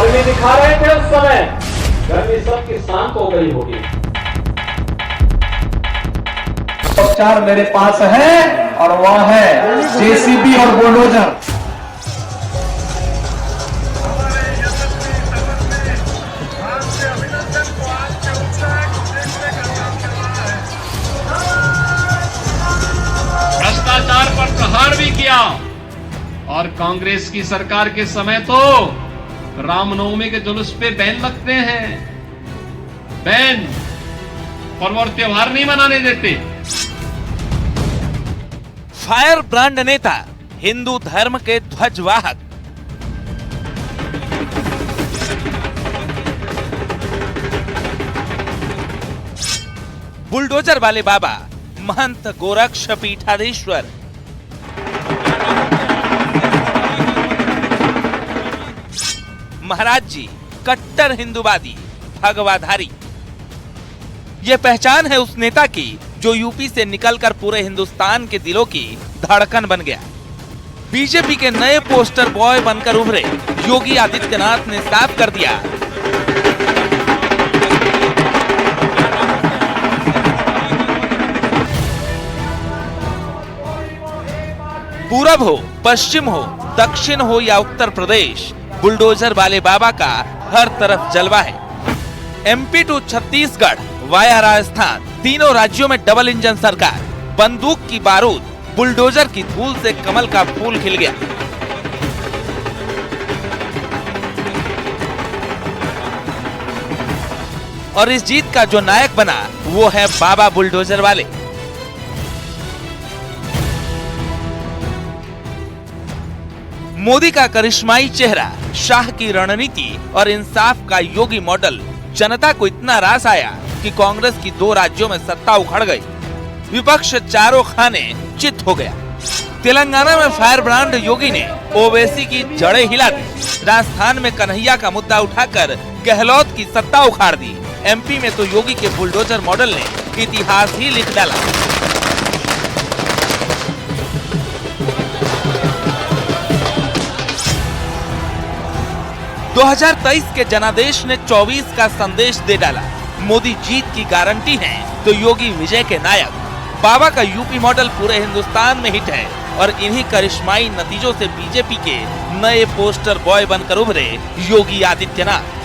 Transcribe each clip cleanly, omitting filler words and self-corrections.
गर्मी दिखा रहे थे उस समय, गर्मी सबकी शांत हो गई होगी। उपचार मेरे पास है और वह है जेसीबी और बुलडोजर। भ्रष्टाचार पर प्रहार भी किया और कांग्रेस की सरकार के समय तो रामनवमी के जुलूस पे बैन लगते हैं, बैन, पर्व और त्योहार नहीं मनाने देते। फायर ब्रांड नेता, हिंदू धर्म के ध्वजवाहक, बुलडोजर वाले बाबा महंत गोरक्ष पीठाधीश्वर, महाराज जी कट्टर हिंदूवादी, भगवाधारी। यह पहचान है उस नेता की जो यूपी से निकलकर पूरे हिंदुस्तान के दिलों की धड़कन बन गया। बीजेपी के नए पोस्टर बॉय बनकर उभरे योगी आदित्यनाथ ने साफ कर दिया, पूरब हो, पश्चिम हो, दक्षिण हो या उत्तर प्रदेश, बुलडोजर वाले बाबा का हर तरफ जलवा है। MP to Chhattisgarh via Rajasthan, तीनों राज्यों में डबल इंजन सरकार, बंदूक की बारूद, बुलडोजर की धूल से कमल का फूल खिल गया। और इस जीत का जो नायक बना वो है बाबा बुलडोजर वाले। मोदी का करिश्माई चेहरा, शाह की रणनीति और इंसाफ का योगी मॉडल जनता को इतना रास आया कि कांग्रेस की 2 राज्यों में सत्ता उखड़ गई। विपक्ष चारों खाने चित हो गया। तेलंगाना में फायर ब्रांड योगी ने ओवैसी की जड़ें हिला दी। राजस्थान में कन्हैया का मुद्दा उठाकर गहलोत की सत्ता उखाड़ दी। एमपी में तो योगी के बुलडोजर मॉडल ने इतिहास ही लिख डाला। दो 2023 के जनादेश ने 24 का संदेश दे डाला। मोदी जीत की गारंटी है तो योगी विजय के नायक। बाबा का यूपी मॉडल पूरे हिंदुस्तान में हिट है और इन्हीं करिश्माई नतीजों से बीजेपी के नए पोस्टर बॉय बनकर उभरे योगी आदित्यनाथ।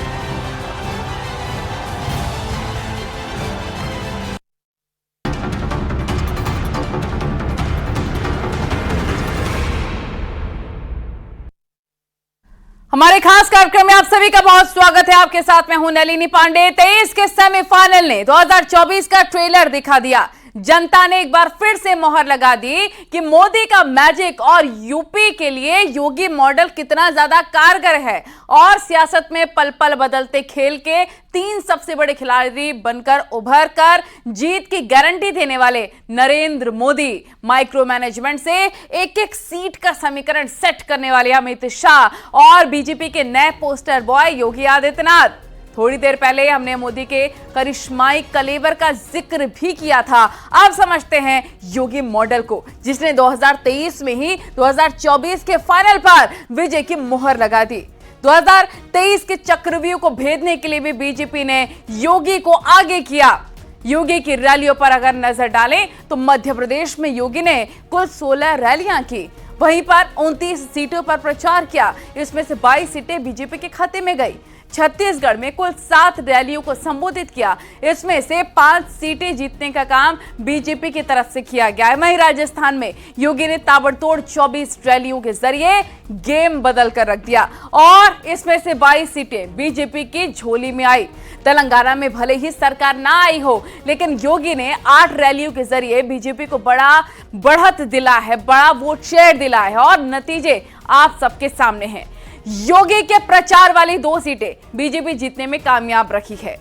हमारे खास कार्यक्रम में आप सभी का बहुत स्वागत है। आपके साथ मैं हूं नलिनी पांडे। 23 के सेमीफाइनल ने 2024 का ट्रेलर दिखा दिया। जनता ने एक बार फिर से मोहर लगा दी कि मोदी का मैजिक और यूपी के लिए योगी मॉडल कितना ज्यादा कारगर है और सियासत में पल पल बदलते खेल के 3 सबसे बड़े खिलाड़ी बनकर उभर कर जीत की गारंटी देने वाले नरेंद्र मोदी, माइक्रो मैनेजमेंट से एक सीट का समीकरण सेट करने वाले अमित शाह और बीजेपी के नए पोस्टर बॉय योगी आदित्यनाथ। थोड़ी देर पहले हमने मोदी के करिश्माई कलेवर का जिक्र भी किया था। अब समझते हैं योगी मॉडल को, जिसने 2023 में ही 2024 के फाइनल पर विजय की मुहर लगा दी। 2023 के चक्रव्यूह को भेदने के लिए भी बीजेपी ने योगी को आगे किया। योगी की रैलियों पर अगर नजर डालें तो मध्य प्रदेश में योगी ने कुल 16 रैलियां की, वहीं पर 29 सीटों पर प्रचार किया। इसमें से 22 सीटें बीजेपी के खाते में गई। छत्तीसगढ़ में कुल 7 रैलियों को संबोधित किया, इसमें से 5 सीटें जीतने का काम बीजेपी की तरफ से किया गया है। वहीं राजस्थान में योगी ने ताबड़तोड़ 24 रैलियों के जरिए गेम बदल कर रख दिया और इसमें से 22 सीटें बीजेपी की झोली में आई। तेलंगाना में भले ही सरकार ना आई हो, लेकिन योगी ने 8 रैलियों के जरिए बीजेपी को बड़ा बढ़त दिला है, बड़ा वोट शेयर दिला है और नतीजे आप सबके सामने हैं। योगी के प्रचार वाली 2 सीटें बीजेपी जीतने में कामयाब रही है।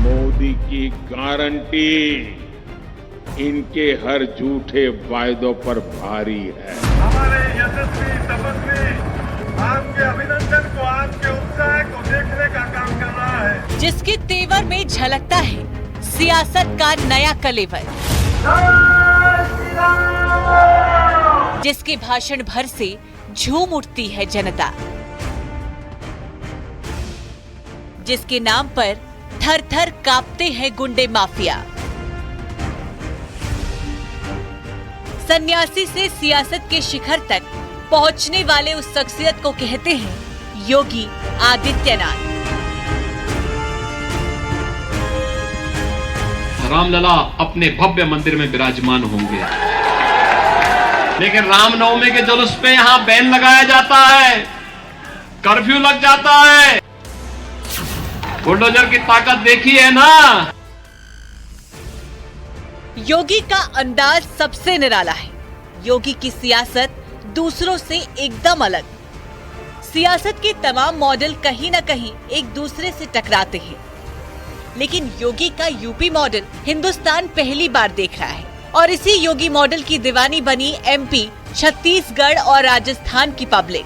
मोदी की गारंटी इनके हर झूठे वायदों पर भारी है। हमारे यशस्वी तपस्वी आपके अभिनंदन को, आपके उत्साह को देखने का काम कर रहा है, जिसके तेवर में झलकता है सियासत का नया कलेवर। जिसके भाषण भर से झूम उठती है जनता, जिसके नाम पर थर थर कांपते हैं गुंडे माफिया। सन्यासी से सियासत के शिखर तक पहुंचने वाले उस शख्सियत को कहते हैं योगी आदित्यनाथ। रामलला अपने भव्य मंदिर में विराजमान होंगे, लेकिन रामनवमी के जुलूस पे यहां बैन लगाया जाता है, कर्फ्यू लग जाता है। बुलडोजर की ताकत देखी है ना। योगी का अंदाज सबसे निराला है। योगी की सियासत दूसरों से एकदम अलग। सियासत के तमाम मॉडल कहीं न कहीं एक दूसरे से टकराते हैं, लेकिन योगी का यूपी मॉडल हिंदुस्तान पहली बार देख रहा है। और इसी योगी मॉडल की दीवानी बनी एमपी, छत्तीसगढ़ और राजस्थान की पब्लिक।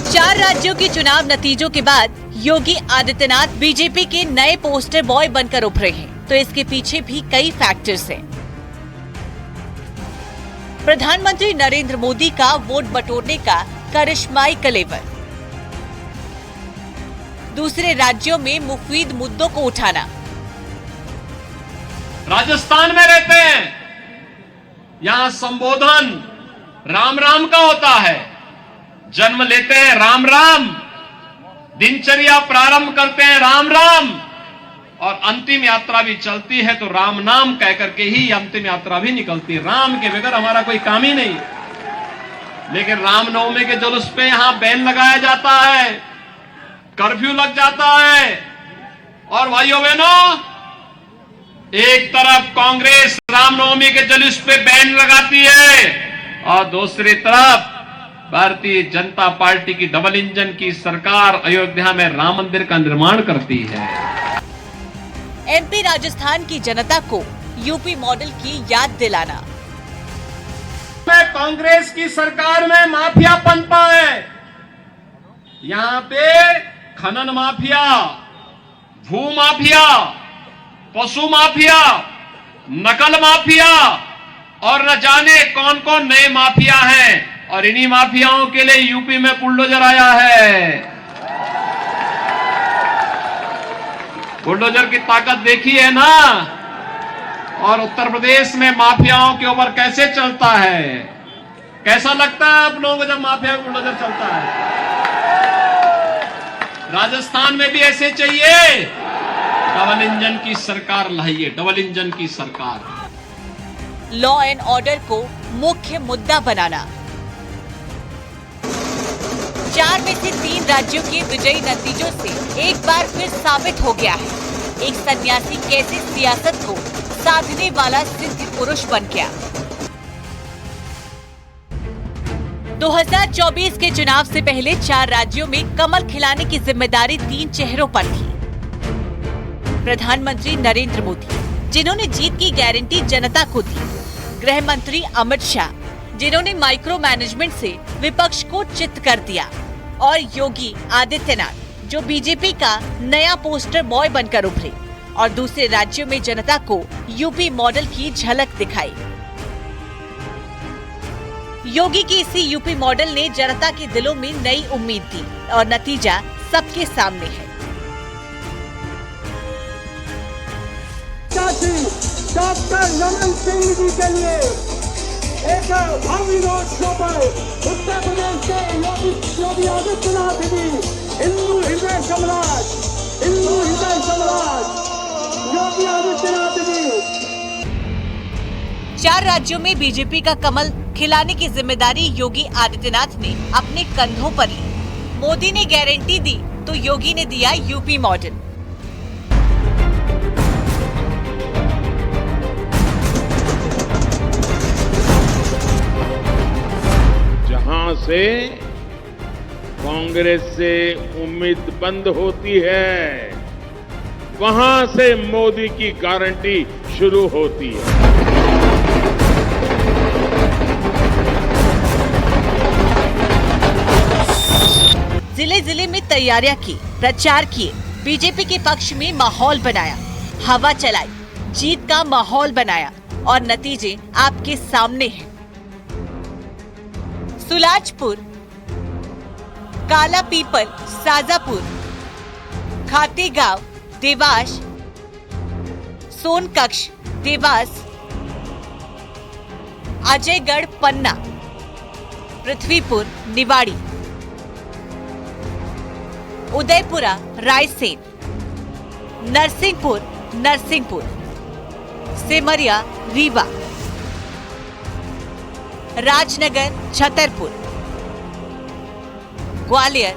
चार राज्यों के चुनाव नतीजों के बाद योगी आदित्यनाथ बीजेपी के नए पोस्टर बॉय बनकर उभरे हैं, तो इसके पीछे भी कई फैक्टर्स हैं। प्रधानमंत्री नरेंद्र मोदी का वोट बटोरने का करिश्माई कलेवर, दूसरे राज्यों में मुफीद मुद्दों को उठाना। राजस्थान में रहते हैं, यहां संबोधन राम राम का होता है। जन्म लेते हैं राम राम, दिनचर्या प्रारंभ करते हैं राम राम, और अंतिम यात्रा भी चलती है तो राम नाम कह करके ही अंतिम यात्रा भी निकलती है। राम के बगैर हमारा कोई काम ही नहीं। लेकिन रामनवमी के जुलूस पे यहां बैन लगाया जाता है, कर्फ्यू लग जाता है। और भाइयों बहनों, एक तरफ कांग्रेस रामनवमी के जुलूस पे बैन लगाती है और दूसरी तरफ भारतीय जनता पार्टी की डबल इंजन की सरकार अयोध्या में राम मंदिर का निर्माण करती है। एमपी राजस्थान की जनता को यूपी मॉडल की याद दिलाना। कांग्रेस की सरकार में माफिया पनपा है। यहां पे खनन माफिया, भू माफिया, पशु माफिया, नकल माफिया और न जाने कौन कौन नए माफिया हैं। और इन्हीं माफियाओं के लिए यूपी में बुलडोजर आया है। बुलडोजर की ताकत देखी है ना। और उत्तर प्रदेश में माफियाओं के ऊपर कैसे चलता है, कैसा लगता है आप लोगों को जब माफिया बुलडोजर चलता है। राजस्थान में भी ऐसे चाहिए। डबल इंजन की सरकार लाइए, डबल इंजन की सरकार। लॉ एंड ऑर्डर को मुख्य मुद्दा बनाना। 4 में से 3 राज्यों के विजयी नतीजों से एक बार फिर साबित हो गया है एक सन्यासी कैसे सियासत को साधने वाला सिद्ध पुरुष बन गया। 2024 के चुनाव से पहले 4 राज्यों में कमल खिलाने की जिम्मेदारी 3 चेहरों पर थी। प्रधानमंत्री नरेंद्र मोदी, जिन्होंने जीत की गारंटी जनता को दी। गृह मंत्री अमित शाह, जिन्होंने माइक्रो मैनेजमेंट से विपक्ष को चित कर दिया। और योगी आदित्यनाथ, जो बीजेपी का नया पोस्टर बॉय बनकर उभरे और दूसरे राज्यों में जनता को यूपी मॉडल की झलक दिखाई। योगी की इसी यूपी मॉडल ने जनता के दिलों में नई उम्मीद दी और नतीजा सबके सामने है। डॉक्टर रमन सिंह जी के लिए एक भव्य रोड शो पर उत्तर प्रदेश के योगी आदित्यनाथ जी, हिंदू हृदय सम्राट, हिंदू हृदय सम्राट योगी आदित्यनाथ जी। 4 राज्यों में बीजेपी का कमल खिलाने की जिम्मेदारी योगी आदित्यनाथ ने अपने कंधों पर ली। मोदी ने गारंटी दी तो योगी ने दिया यूपी मॉडल। जहां से कांग्रेस से उम्मीद बंद होती है, वहां से मोदी की गारंटी शुरू होती है। जिले जिले में तैयारियां की, प्रचार किए, बीजेपी के पक्ष में माहौल बनाया, हवा चलाई, जीत का माहौल बनाया और नतीजे आपके सामने हैं। सुलाजपुर, काला पीपल, साजापुर, खातेगांव, देवास, सोनकक्ष, देवास, अजयगढ़, पन्ना, पृथ्वीपुर, निवाड़ी, उदयपुरा, रायसेन, नरसिंहपुर, नरसिंहपुर, सेमरिया, रीवा, राजनगर, छतरपुर, ग्वालियर,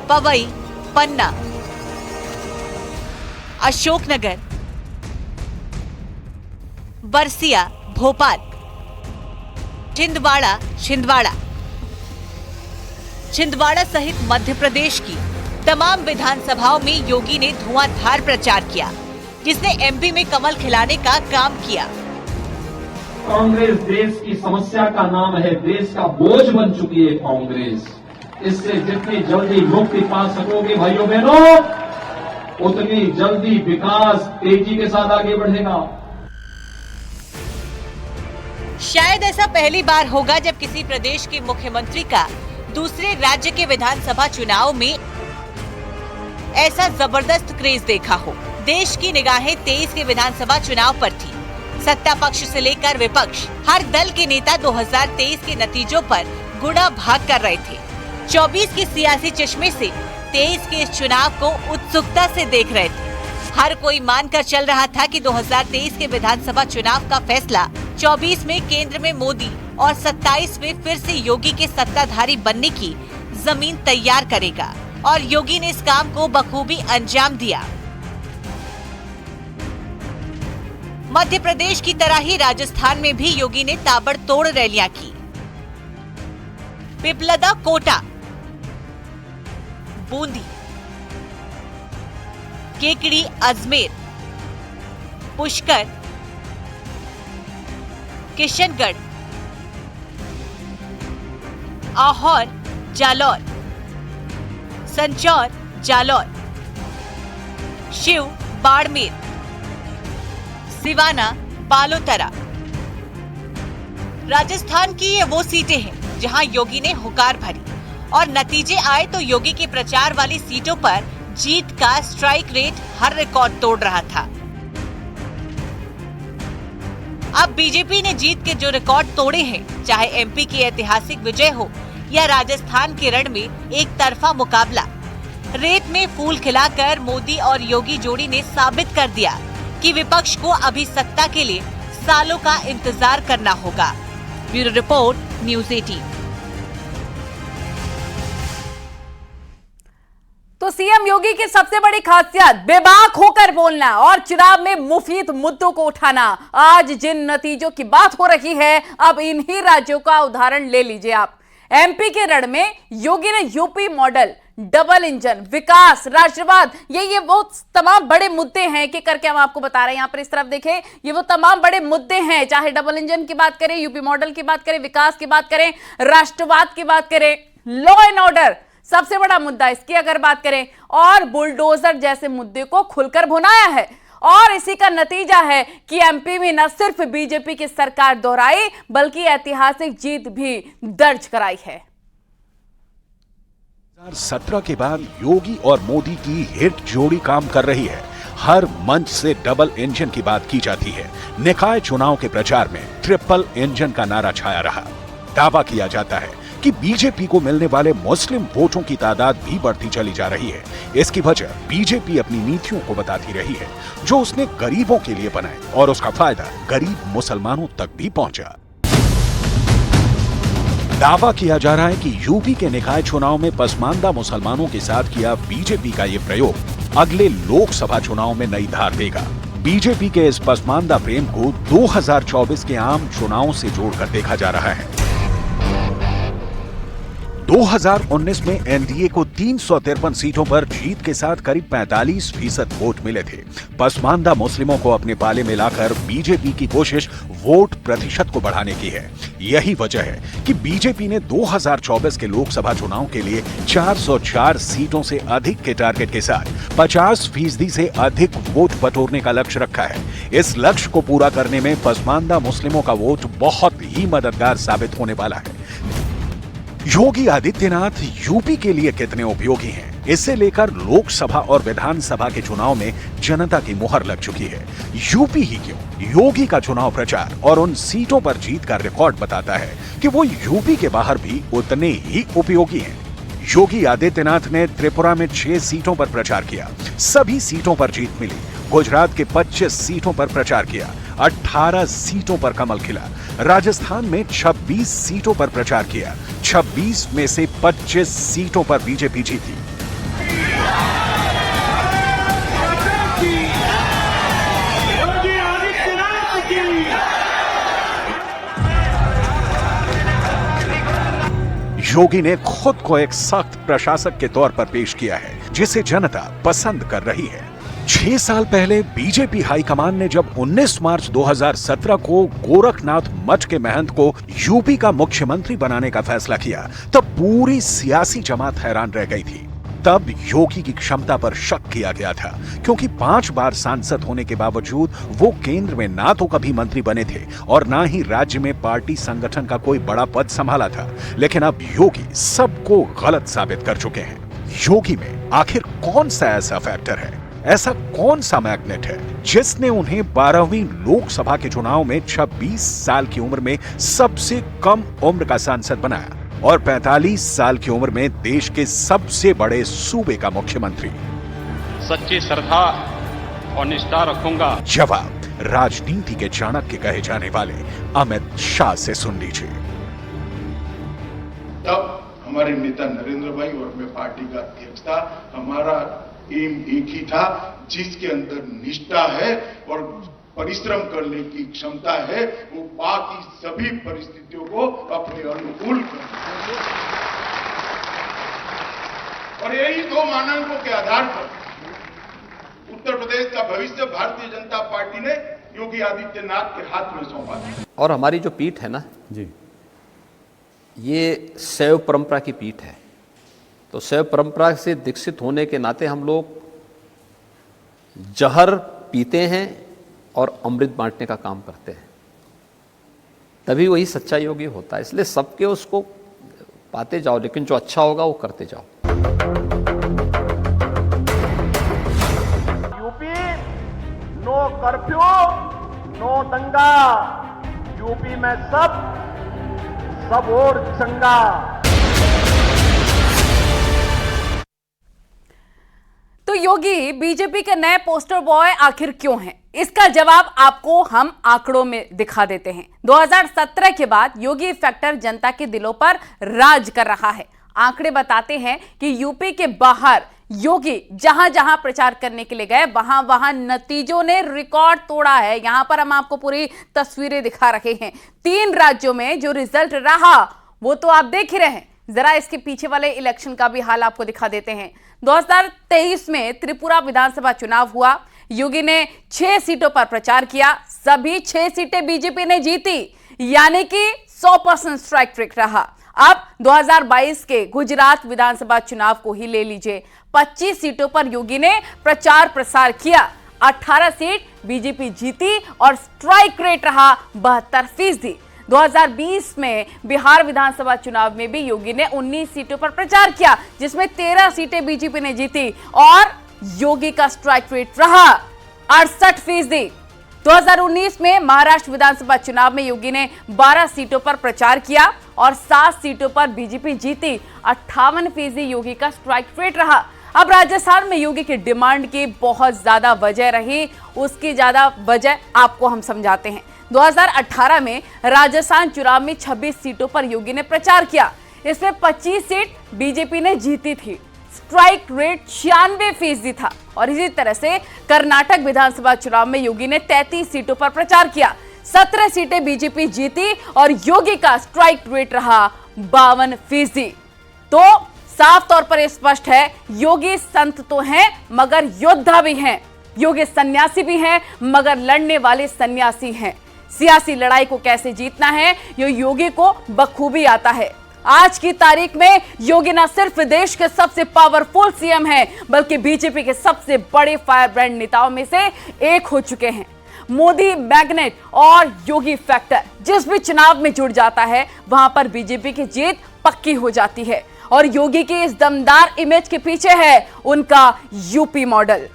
पवई, पन्ना, अशोकनगर, बरसिया, भोपाल, छिंदवाड़ा, छिंदवाड़ा सहित मध्य प्रदेश की तमाम विधानसभाओं में योगी ने धुआंधार प्रचार किया, जिसने एमपी में कमल खिलाने का काम किया। कांग्रेस देश की समस्या का नाम है, देश का बोझ बन चुकी है कांग्रेस। इससे जितनी जल्दी मुक्ति पा सकोगे भाइयों बहनों, उतनी जल्दी विकास तेजी के साथ आगे बढ़ेगा। शायद ऐसा पहली बार होगा जब किसी प्रदेश के मुख्यमंत्री का दूसरे राज्य के विधानसभा चुनाव में ऐसा जबरदस्त क्रेज देखा हो। देश की निगाहें 23 के विधानसभा चुनाव पर थी। सत्ता पक्ष से लेकर विपक्ष, हर दल के नेता 2023 के नतीजों पर गुणा भाग कर रहे थे। 24 के सियासी चश्मे से 23 के इस चुनाव को उत्सुकता से देख रहे थे। हर कोई मानकर चल रहा था कि 2023 के विधानसभा चुनाव का फैसला 24 में केंद्र में मोदी और 27 में फिर से योगी के सत्ताधारी बनने की जमीन तैयार करेगा, और योगी ने इस काम को बखूबी अंजाम दिया। मध्य प्रदेश की तरह ही राजस्थान में भी योगी ने ताबड़तोड़ रैलियां की। पिपलदा, कोटा, बूंदी, केकड़ी, अजमेर, पुष्कर, किशनगढ़, आहोर, जालौर, संचौर, जालौर, शिव, बाड़मेर, सिवाना, बालोतरा। राजस्थान की ये वो सीटें हैं जहां योगी ने हुकार भरी और नतीजे आए तो योगी के प्रचार वाली सीटों पर जीत का स्ट्राइक रेट हर रिकॉर्ड तोड़ रहा था। अब बीजेपी ने जीत के जो रिकॉर्ड तोड़े हैं, चाहे एमपी की ऐतिहासिक विजय हो या राजस्थान के रण में एक तरफा मुकाबला, रेत में फूल खिलाकर मोदी और योगी जोड़ी ने साबित कर दिया कि विपक्ष को अभी सत्ता के लिए सालों का इंतजार करना होगा। Bureau report, news 18। तो सीएम योगी की सबसे बड़ी खासियत बेबाक होकर बोलना और चुनाव में मुफीद मुद्दों को उठाना। आज जिन नतीजों की बात हो रही है, अब इन्हीं राज्यों का उदाहरण ले लीजिए आप। एमपी के रण में योगी ने यूपी मॉडल, डबल इंजन, विकास, राष्ट्रवाद, ये वो तमाम बड़े मुद्दे हैं कि करके हम आपको बता रहे हैं। यहाँ पर इस तरफ देखें, ये वो तमाम बड़े मुद्दे हैं, चाहे डबल इंजन की बात करें, यूपी मॉडल की बात करें, विकास की बात करें, राष्ट्रवाद की बात करें, लॉ एंड ऑर्डर सबसे बड़ा मुद्दा इसकी अगर बात करें, और बुलडोजर जैसे मुद्दे को खुलकर भुनाया है। और इसी का नतीजा है कि एमपी में न सिर्फ बीजेपी की सरकार दोहराई, बल्कि ऐतिहासिक जीत भी दर्ज कराई है। 2017 के बाद योगी और मोदी की हिट जोड़ी काम कर रही है। हर मंच से डबल इंजन की बात की जाती है। निकाय चुनाव के प्रचार में ट्रिपल इंजन का नारा छाया रहा। दावा किया जाता है कि बीजेपी को मिलने वाले मुस्लिम वोटों की तादाद भी बढ़ती चली जा रही है। इसकी वजह बीजेपी अपनी नीतियों को बताती रही है, जो उसने गरीबों के लिए बनाए, और उसका फायदा गरीब मुसलमानों तक भी पहुंचा। दावा किया जा रहा है कि यूपी के निकाय चुनाव में पसमानदा मुसलमानों के साथ किया बीजेपी का ये प्रयोग अगले लोकसभा चुनाव में नई धार देगा। बीजेपी के इस पसमानदा प्रेम को 2024 के आम चुनाव से जोड़कर देखा जा रहा है। 2019 में एनडीए को 353 सीटों पर जीत के साथ करीब 45% वोट मिले थे। पसमानदा मुस्लिमों को अपने पाले में लाकर बीजेपी की कोशिश वोट प्रतिशत को बढ़ाने की है। यही वजह है कि बीजेपी ने 2024 के लोकसभा चुनाव के लिए 404 सीटों से अधिक के टारगेट के साथ 50% से अधिक वोट बटोरने का लक्ष्य रखा है। इस लक्ष्य को पूरा करने में पसमानदा मुस्लिमों का वोट बहुत ही मददगार साबित होने वाला है। योगी आदित्यनाथ यूपी के लिए कितने उपयोगी हैं, इसे लेकर लोकसभा और विधानसभा के चुनाव में जनता की मुहर लग चुकी है। यूपी ही क्यों, योगी का चुनाव प्रचार और उन सीटों पर जीत का रिकॉर्ड बताता है कि वो यूपी के बाहर भी उतने ही उपयोगी हैं। योगी आदित्यनाथ ने त्रिपुरा में 6 सीटों पर प्रचार किया, सभी सीटों पर जीत मिली। गुजरात के 25 सीटों पर प्रचार किया, 18 सीटों पर कमल खिला। राजस्थान में 26 सीटों पर प्रचार किया, 26 में से 25 सीटों पर बीजेपी जीती। योगी ने खुद को एक सख्त प्रशासक के तौर पर पेश किया है, जिसे जनता पसंद कर रही है। 6 साल पहले बीजेपी हाईकमान ने जब 19 मार्च 2017 को गोरखनाथ मठ के महंत को यूपी का मुख्यमंत्री बनाने का फैसला किया, तब पूरी सियासी जमात हैरान रह गई थी। तब योगी की क्षमता पर शक किया गया था, क्योंकि 5 बार सांसद होने के बावजूद वो केंद्र में ना तो कभी मंत्री बने थे और ना ही राज्य में पार्टी संगठन का कोई बड़ा पद संभाला था। लेकिन अब योगी सबको गलत साबित कर चुके हैं। योगी में आखिर कौन सा ऐसा फैक्टर है, ऐसा कौन सा मैग्नेट है जिसने उन्हें 12वीं लोकसभा के चुनाव में 26 साल की उम्र में सबसे कम उम्र का सांसद बनाया और 45 साल की उम्र में देश के सबसे बड़े सूबे का मुख्यमंत्री? सच्ची श्रद्धा और निष्ठा रखूंगा। जवाब राजनीति के चाणक्य कहे जाने वाले अमित शाह से सुन लीजिए। तब हमारे नेता नरेंद्र भाई और मैं पार्टी का अध्यक्ष था, हमारा एम एक ही था, जिसके अंदर निष्ठा है और परिश्रम करने की क्षमता है, वो बाकी सभी परिस्थितियों को अपने अनुकूल कर, और यही 2 मानकों के आधार पर उत्तर प्रदेश का भविष्य भारतीय जनता पार्टी ने योगी आदित्यनाथ के हाथ में सौंपा है। और हमारी जो पीठ है ना जी, ये शैव परंपरा की पीठ है। तो शैव परंपरा से दीक्षित होने के नाते हम लोग जहर पीते हैं और अमृत बांटने का काम करते हैं, तभी वही सच्चा योगी होता है। इसलिए सबके उसको पाते जाओ, लेकिन जो अच्छा होगा वो करते जाओ। यूपी नो कर्फ्यू, नो दंगा, यूपी में सब और चंगा। तो योगी बीजेपी के नए पोस्टर बॉय आखिर क्यों हैं? इसका जवाब आपको हम आंकड़ों में दिखा देते हैं। 2017 के बाद योगी फैक्टर जनता के दिलों पर राज कर रहा है। आंकड़े बताते हैं कि यूपी के बाहर योगी जहां जहां प्रचार करने के लिए गए, वहां वहां नतीजों ने रिकॉर्ड तोड़ा है। यहां पर हम आपको पूरी तस्वीरें दिखा रहे हैं। 3 राज्यों में जो रिजल्ट रहा वो तो आप देख ही रहे हैं। जरा इसके पीछे वाले इलेक्शन का भी हाल आपको दिखा देते हैं। 2023 में त्रिपुरा विधानसभा चुनाव हुआ। योगी ने 6 सीटों पर प्रचार किया, सभी 6 सीटें बीजेपी ने जीती, यानी कि 100% स्ट्राइक रेट रहा। अब 2022 के गुजरात विधानसभा चुनाव को ही ले लीजिए, 25 सीटों पर योगी ने प्रचार प्रसार किया, 18 सीट बीजेपी जीती और स्ट्राइक रेट रहा 72%। 2020 में बिहार विधानसभा चुनाव में भी योगी ने 19 सीटों पर प्रचार किया, जिसमें 13 सीटें बीजेपी ने जीती और योगी का स्ट्राइक रेट रहा 68%। 2019 में महाराष्ट्र विधानसभा चुनाव में योगी ने 12 सीटों पर प्रचार किया और 7 सीटों पर बीजेपी जीती, 58% योगी का स्ट्राइक रेट रहा। अब राजस्थान में योगी की डिमांड की बहुत ज्यादा वजह रही, उसकी ज्यादा वजह आपको हम समझाते हैं। 2018 में राजस्थान चुनाव में 26 सीटों पर योगी ने प्रचार किया, इसमें 25 सीट बीजेपी ने जीती थी, स्ट्राइक रेट 96% था। और इसी तरह से कर्नाटक विधानसभा चुनाव में योगी ने 33 सीटों पर प्रचार किया, 17 सीटें बीजेपी जीती और योगी का स्ट्राइक रेट रहा 52%। तो साफ तौर पर स्पष्ट है, योगी संत तो हैं मगर योद्धा भी हैं, योगी सन्यासी भी हैं मगर लड़ने वाले सन्यासी हैं। सियासी लड़ाई को कैसे जीतना है ये योगी को बखूबी आता है। आज की तारीख में योगी न सिर्फ देश के सबसे पावरफुल सीएम हैं बल्कि बीजेपी के सबसे बड़े फायर ब्रांड नेताओं में से एक हो चुके हैं। मोदी मैग्नेट और योगी फैक्टर जिस भी चुनाव में जुड़ जाता है वहां पर बीजेपी की जीत पक्की हो जाती है और योगी की इस दमदार इमेज के पीछे है उनका यूपी मॉडल।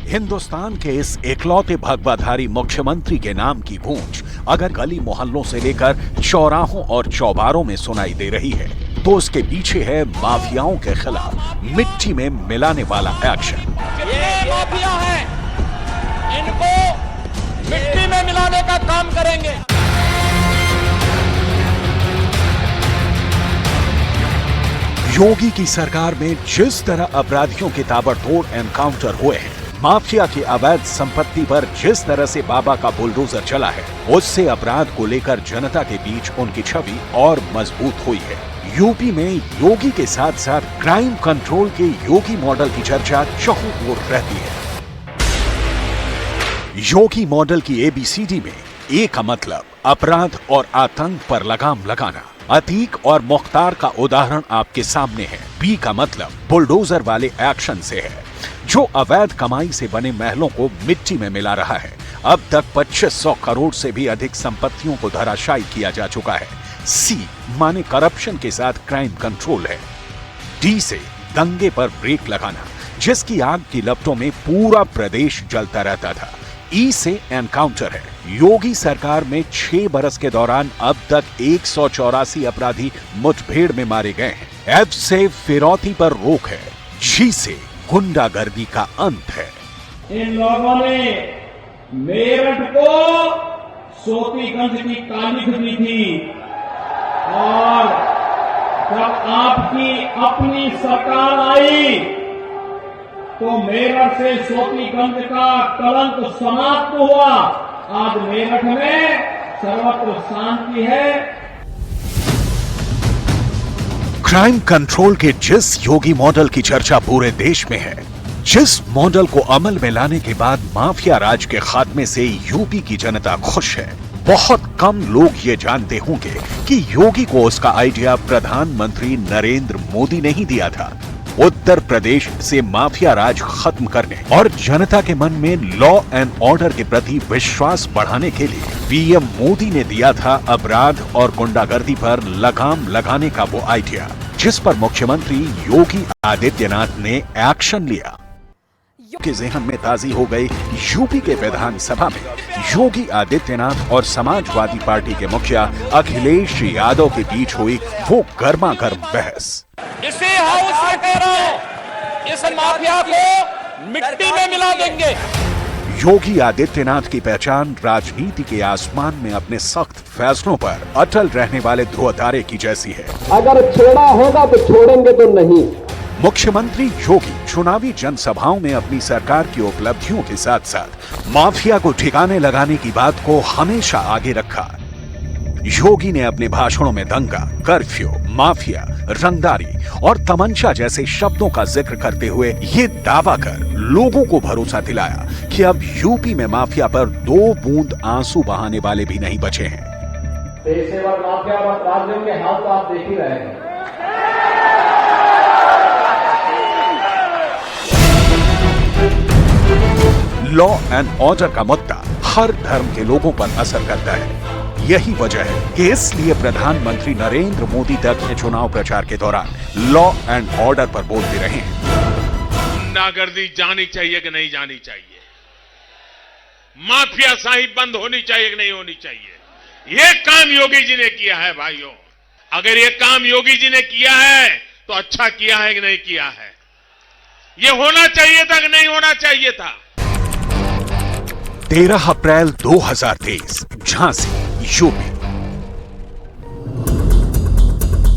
हिंदुस्तान के इस एकलौते भगवाधारी मुख्यमंत्री के नाम की गूंज अगर गली मोहल्लों से लेकर चौराहों और चौबारों में सुनाई दे रही है तो उसके पीछे है माफियाओं के खिलाफ मिट्टी में मिलाने वाला एक्शन। ये माफिया है, इनको मिट्टी में मिलाने का काम करेंगे। योगी की सरकार में जिस तरह अपराधियों के ताबड़तोड़ एनकाउंटर हुए हैं, माफिया की अवैध संपत्ति पर जिस तरह से बाबा का बुलडोजर चला है, उससे अपराध को लेकर जनता के बीच उनकी छवि और मजबूत हुई है। यूपी में योगी के साथ साथ क्राइम कंट्रोल के योगी मॉडल की चर्चा चहुं ओर रहती है। योगी मॉडल की एबीसीडी में ए का मतलब अपराध और आतंक पर लगाम लगाना, अतीक और मुख्तार का उदाहरण आपके सामने है। बी का मतलब बुलडोजर वाले एक्शन से है, जो अवैध कमाई से बने महलों को मिट्टी में मिला रहा है। अब तक 2500 करोड़ से भी अधिक संपत्तियों को धराशायी किया जा चुका है। सी माने करप्शन के साथ क्राइम कंट्रोल है। डी से दंगे पर ब्रेक लगाना, जिसकी आग की लपटों में पूरा प्रदेश जलता रहता था। ई से एनकाउंटर है। योगी सरकार में 6 बरस के दौरान अब तक 184 अपराधी मुठभेड़ में मारे गए हैं। एफ से फिरौती पर रोक है। जी से गुंडागर्दी का अंत है। इन लोगों ने मेरठ को सोतीगंज की तारीख दी थी और जब आपकी अपनी सरकार आई तो मेरठ से सोतीगंज का कलंक समाप्त हुआ। आज मेरठ में सर्वत्र शांति है। क्राइम कंट्रोल के जिस योगी मॉडल की चर्चा पूरे देश में है, जिस मॉडल को अमल में लाने के बाद माफिया राज के खात्मे से यूपी की जनता खुश है, बहुत कम लोग ये जानते होंगे कि योगी को उसका आइडिया प्रधानमंत्री नरेंद्र मोदी ने ही दिया था। उत्तर प्रदेश से माफिया राज खत्म करने और जनता के मन में लॉ एंड ऑर्डर के प्रति विश्वास बढ़ाने के लिए पीएम मोदी ने दिया था अपराध और गुंडागर्दी पर लगाम लगाने का वो आइडिया, जिस पर मुख्यमंत्री योगी आदित्यनाथ ने एक्शन लिया। के ज़हन में ताज़ी हो गई यूपी के विधानसभा में योगी आदित्यनाथ और समाजवादी पार्टी के मुखिया अखिलेश यादव के बीच हुई वो गर्मागर्म बहस। इसी हाउस में कह रहा हूं, इस माफिया को मिट्टी में मिला देंगे। योगी आदित्यनाथ की पहचान राजनीति के आसमान में अपने सख्त फैसलों पर अटल रहने वाले ध्रुव तारे की जैसी है। अगर छोड़ा होगा तो छोड़ेंगे तो नहीं। मुख्यमंत्री योगी चुनावी जनसभाओं में अपनी सरकार की उपलब्धियों के साथ साथ माफिया को ठिकाने लगाने की बात को हमेशा आगे रखा। योगी ने अपने भाषणों में दंगा, कर्फ्यू, माफिया, रंगदारी और तमंचा जैसे शब्दों का जिक्र करते हुए ये दावा कर लोगों को भरोसा दिलाया कि अब यूपी में माफिया पर 2 बूंद आंसू बहाने वाले भी नहीं बचे हैं। पेशेवर माफिया अपराधियों के हाल तो आप देख ही रहे हैं। लॉ एंड ऑर्डर का मुद्दा हर धर्म के लोगों पर असर करता है। यही वजह है कि इसलिए प्रधानमंत्री नरेंद्र मोदी तक के चुनाव प्रचार के दौरान लॉ एंड ऑर्डर पर बोलते रहे। गुंडागर्दी जानी चाहिए कि नहीं जानी चाहिए? माफिया शाही बंद होनी चाहिए कि नहीं होनी चाहिए? ये काम योगी जी ने किया है भाइयों। अगर ये काम योगी जी ने किया है तो अच्छा किया है कि नहीं किया है? ये होना चाहिए था कि नहीं होना चाहिए था? 13 अप्रैल 2023 झांसी यूपी।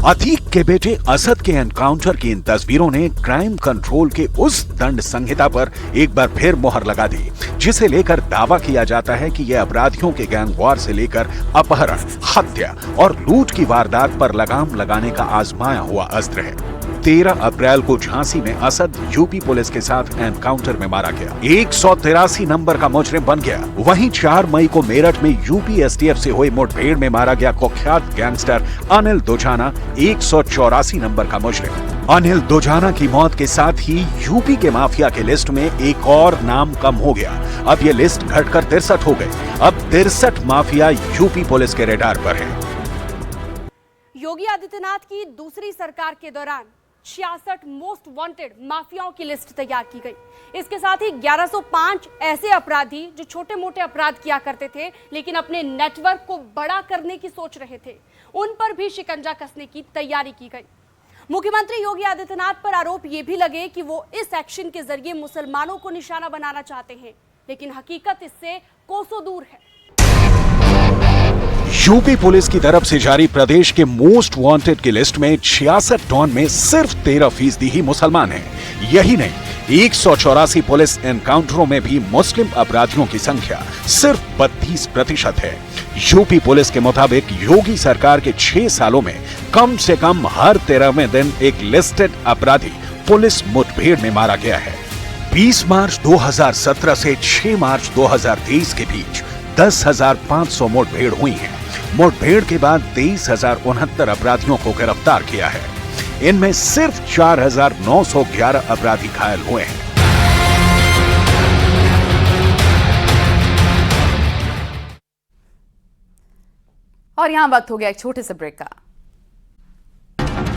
अतीक के बेटे असद के एनकाउंटर की इन तस्वीरों ने क्राइम कंट्रोल के उस दंड संहिता पर एक बार फिर मोहर लगा दी, जिसे लेकर दावा किया जाता है कि यह अपराधियों के गैंगवार से लेकर अपहरण, हत्या और लूट की वारदात पर लगाम लगाने का आजमाया हुआ अस्त्र है। 13 अप्रैल को झांसी में असद यूपी पुलिस के साथ एनकाउंटर में मारा गया, 183 नंबर का मुजरिम बन गया। वहीं 4 मई को मेरठ में यूपी एसटीएफ से हुई मुठभेड़ में मारा गया कुख्यात गैंगस्टर अनिल दोजाना, 184 नंबर का मुजरिम। अनिल दोजाना की मौत के साथ ही यूपी के माफिया के लिस्ट में एक और नाम कम हो गया। अब ये लिस्ट घटकर 63 हो गई। अब 63 माफिया यूपी पुलिस के रडार पर है। योगी आदित्यनाथ की दूसरी सरकार के दौरान 66 मोस्ट वांटेड माफियाओं की लिस्ट तैयार की गई। इसके साथ ही 1105 ऐसे अपराधी जो छोटे मोटे अपराध किया करते थे लेकिन अपने नेटवर्क को बड़ा करने की सोच रहे थे, उन पर भी शिकंजा कसने की तैयारी की गई। मुख्यमंत्री योगी आदित्यनाथ पर आरोप ये भी लगे कि वो इस एक्शन के जरिए मुसलमानों को निशाना बनाना चाहते हैं, लेकिन हकीकत इससे कोसों दूर है। यूपी पुलिस की तरफ से जारी प्रदेश के मोस्ट वांटेड की लिस्ट में 66 टॉन में सिर्फ 13% ही मुसलमान हैं। यही नहीं, 184 पुलिस एनकाउंटरों में भी मुस्लिम अपराधियों की संख्या सिर्फ 32% है। यूपी पुलिस के मुताबिक योगी सरकार के 6 सालों में कम से कम हर 13वें दिन एक लिस्टेड अपराधी पुलिस मुठभेड़ में मारा गया है। 20 मार्च 2017 से 6 मार्च 2023 के बीच 10,500 मुठभेड़ हुई हैं। मुठभेड़ के बाद 23,069 अपराधियों को गिरफ्तार किया है। इनमें सिर्फ 4,911 अपराधी घायल हुए हैं। और यहां वक्त हो गया एक छोटे से ब्रेक का।